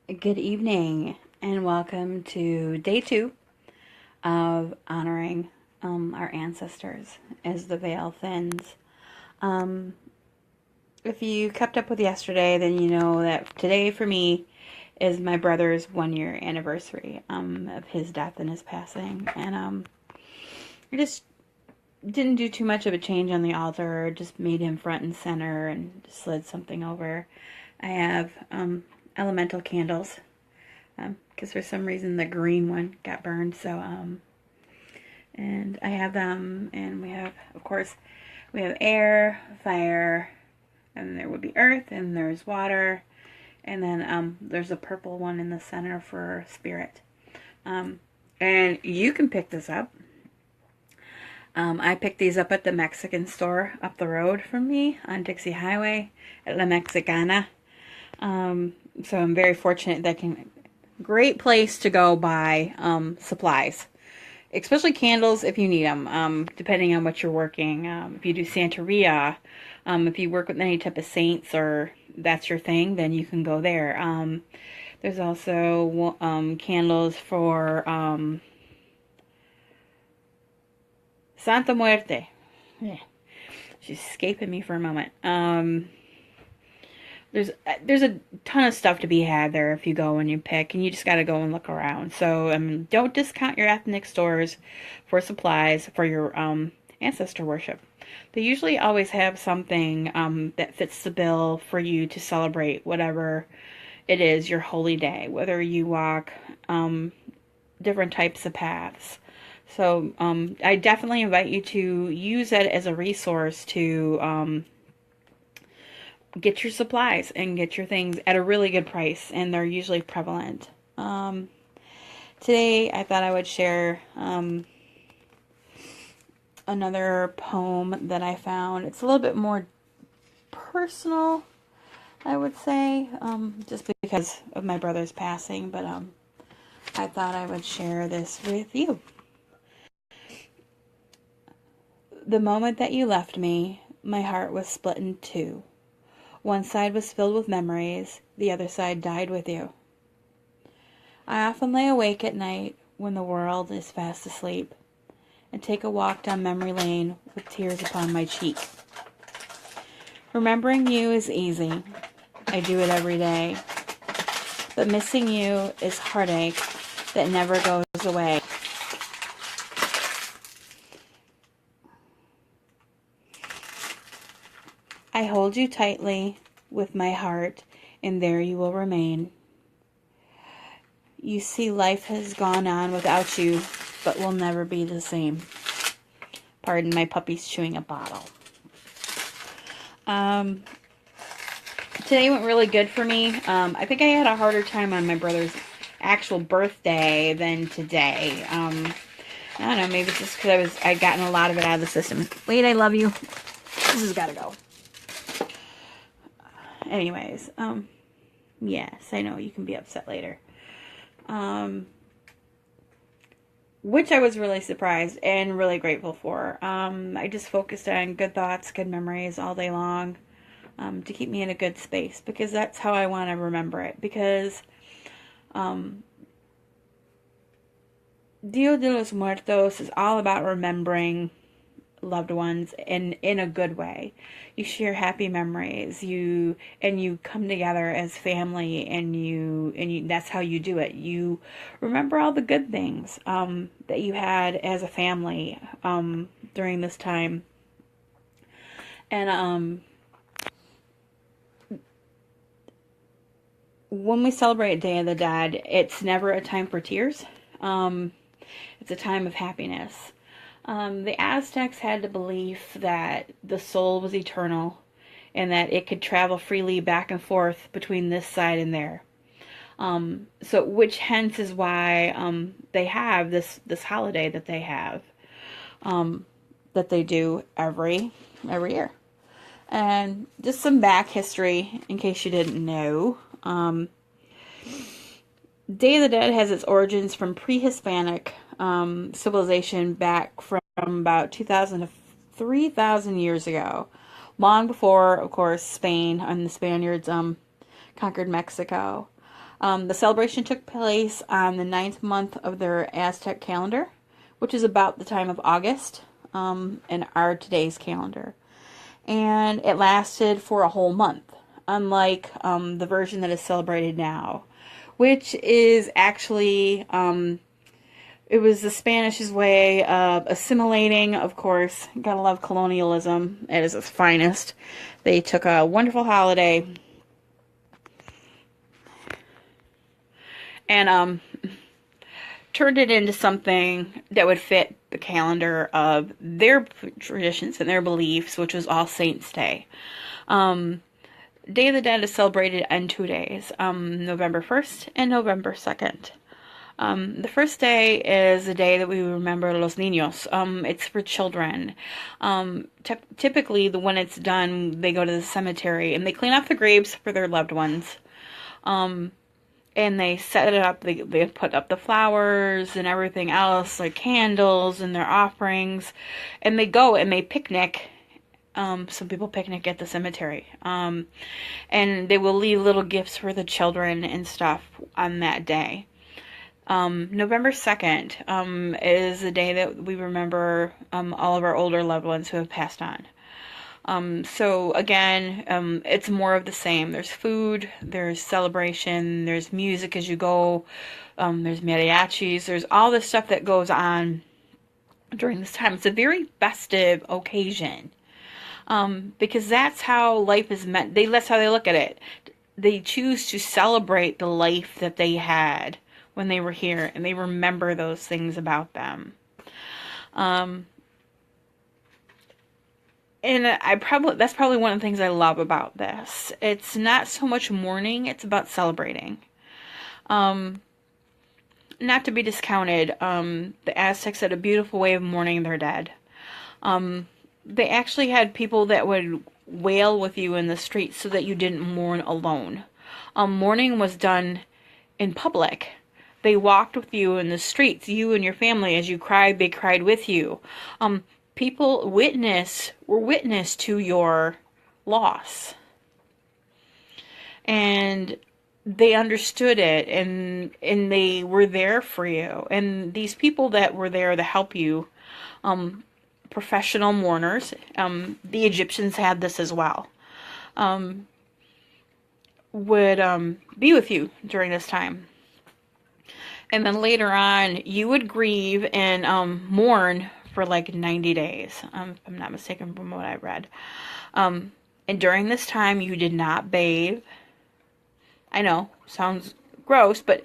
Good evening, and welcome to day 2 of honoring our ancestors as the veil thins. Um, if you kept up with yesterday, then you know that today for me is my brother's 1 year anniversary of his death and his passing. And I just didn't do too much of a change on the altar, just made him front and center and slid something over. I have elemental candles because for some reason the green one got burned. And I have them, and we have, of course, we have air, fire, and there would be earth, and there's water, and then there's a purple one in the center for spirit. And you can pick this up. I picked these up at the Mexican store up the road from me on Dixie Highway at La Mexicana. So I'm very fortunate that great place to go buy supplies, especially candles if you need them, depending on what you're working. If you do Santeria, if you work with any type of saints or that's your thing, then you can go there. There's also candles for Santa Muerte. Yeah. She's escaping me for a moment. There's a ton of stuff to be had there if you go and you pick, and you just got to go and look around. So don't discount your ethnic stores for supplies for your ancestor worship. They usually always have something that fits the bill for you to celebrate whatever it is your holy day, whether you walk different types of paths. So I definitely invite you to use it as a resource to get your supplies and get your things at a really good price, and they're usually prevalent. Today I thought I would share another poem that I found. It's a little bit more personal, I would say, just because of my brother's passing, but I thought I would share this with you. The moment that you left me, my heart was split in two. One side was filled with memories, the other side died with you. I often lay awake at night when the world is fast asleep and take a walk down memory lane with tears upon my cheek. Remembering you is easy. I do it every day. But missing you is heartache that never goes away. I hold you tightly with my heart, and there you will remain. You see, life has gone on without you, but will never be the same. Pardon my puppy's chewing a bottle. Today went really good for me. I think I had a harder time on my brother's actual birthday than today. I don't know, maybe it's just because I'd gotten a lot of it out of the system. Wait, I love you. This has got to go. Anyways, yes, I know you can be upset later. Which I was really surprised and really grateful for. I just focused on good thoughts, good memories all day long, to keep me in a good space, because that's how I want to remember it. Because Dia de los Muertos is all about remembering loved ones in a good way. You share happy memories, you come together as family, and you that's how you do it. You remember all the good things that you had as a family during this time. And when we celebrate Day of the Dead, it's never a time for tears. It's a time of happiness. The Aztecs had the belief that the soul was eternal and that it could travel freely back and forth between this side and there. So which hence is why they have this holiday that they have, that they do every year. And just some back history in case you didn't know. Day of the Dead has its origins from pre-Hispanic civilization back from about 2,000 to 3,000 years ago, long before, of course, Spain and the Spaniards conquered Mexico. The celebration took place on the ninth month of their Aztec calendar, which is about the time of August in our today's calendar. And it lasted for a whole month, unlike the version that is celebrated now, which is actually, it was the Spanish's way of assimilating, of course. Gotta love colonialism at its finest. They took a wonderful holiday and turned it into something that would fit the calendar of their traditions and their beliefs, which was All Saints' Day. Day of the Dead is celebrated on 2 days, November 1st and November 2nd. The first day is the day that we remember los niños. It's for children. Typically, when it's done, they go to the cemetery and they clean off the graves for their loved ones. And they set it up, they put up the flowers and everything else, like candles and their offerings, and they go and they picnic. Some people picnic at the cemetery. And they will leave little gifts for the children and stuff on that day. November 2nd is the day that we remember all of our older loved ones who have passed on. So again, it's more of the same. There's food, there's celebration, there's music as you go, there's mariachis, there's all this stuff that goes on during this time. It's a very festive occasion, because that's how life is meant. That's how they look at it. They choose to celebrate the life that they had when they were here, and they remember those things about them. And that's probably one of the things I love about this. It's not so much mourning, it's about celebrating. Not to be discounted, the Aztecs had a beautiful way of mourning their dead. They actually had people that would wail with you in the streets so that you didn't mourn alone. Mourning was done in public. They walked with you in the streets, you and your family. As you cried, they cried with you. People were witness to your loss. And they understood it, and they were there for you. And these people that were there to help you, professional mourners, the Egyptians had this as well, would be with you during this time. And then later on, you would grieve and mourn for like 90 days, if I'm not mistaken from what I read. And during this time, you did not bathe. I know, sounds gross, but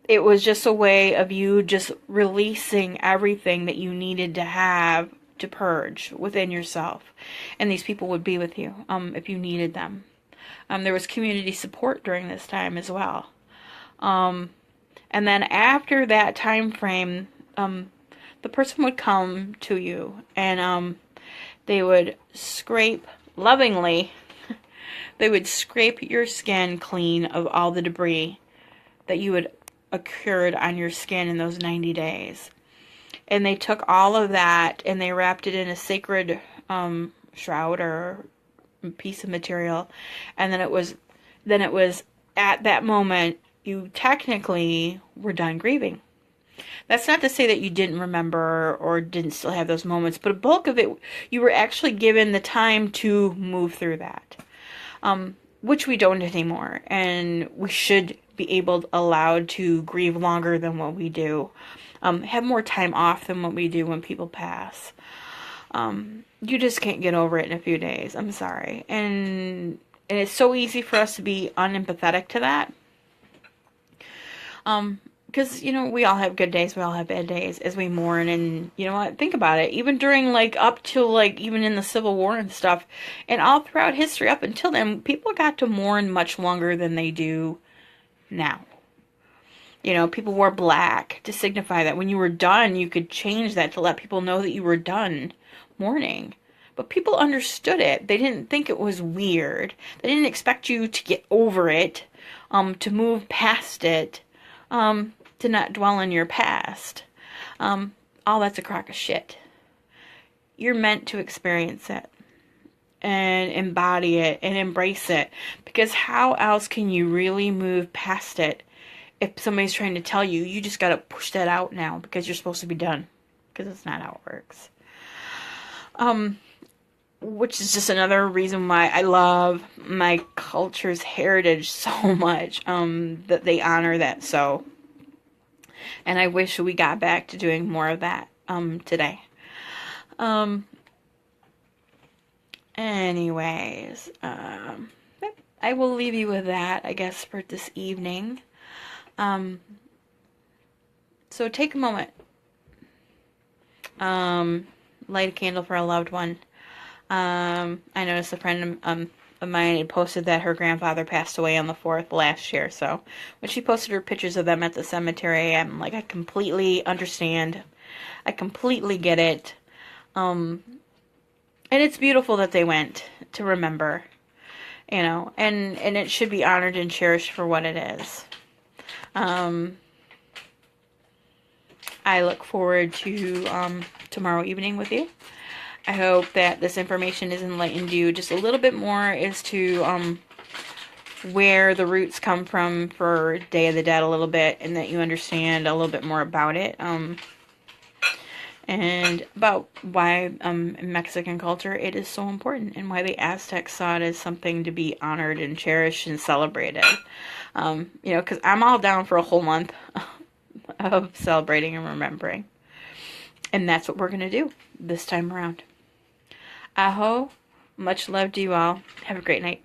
it was just a way of you just releasing everything that you needed to have to purge within yourself. And these people would be with you if you needed them. There was community support during this time as well. And then after that time frame, the person would come to you and they would scrape lovingly. They would scrape your skin clean of all the debris that you had occurred on your skin in those 90 days. And they took all of that and they wrapped it in a sacred shroud or piece of material. And then it was at that moment you technically were done grieving. That's not to say that you didn't remember or didn't still have those moments, but a bulk of it, you were actually given the time to move through that, which we don't anymore. And we should be allowed to grieve longer than what we do, have more time off than what we do when people pass. You just can't get over it in a few days. I'm sorry. And it's so easy for us to be unempathetic to that. Because, we all have good days, we all have bad days as we mourn, and you know what, think about it, even during, up till, even in the Civil War and stuff, and all throughout history up until then, people got to mourn much longer than they do now. People wore black to signify that when you were done, you could change that to let people know that you were done mourning. But people understood it. They didn't think it was weird. They didn't expect you to get over it, to move past it, to not dwell on your past. All that's a crock of shit. You're meant to experience it. and embody it and embrace it. Because how else can you really move past it if somebody's trying to tell you, you just got to push that out now because you're supposed to be done? Because it's not how it works. Which is just another reason why I love my culture's heritage so much, that they honor that so. And I wish we got back to doing more of that, today. Anyways, I will leave you with that, I guess, for this evening. So take a moment. Light a candle for a loved one. I noticed a friend of mine had posted that her grandfather passed away on the 4th last year. So when she posted her pictures of them at the cemetery, I'm like, I completely understand. I completely get it. And it's beautiful that they went to remember, and it should be honored and cherished for what it is. I look forward to tomorrow evening with you. I hope that this information has enlightened you just a little bit more as to where the roots come from for Day of the Dead a little bit, and that you understand a little bit more about it, and about why in Mexican culture it is so important, and why the Aztecs saw it as something to be honored and cherished and celebrated. Because I'm all down for a whole month of celebrating and remembering. And that's what we're going to do this time around. Aho, much love to you all. Have a great night.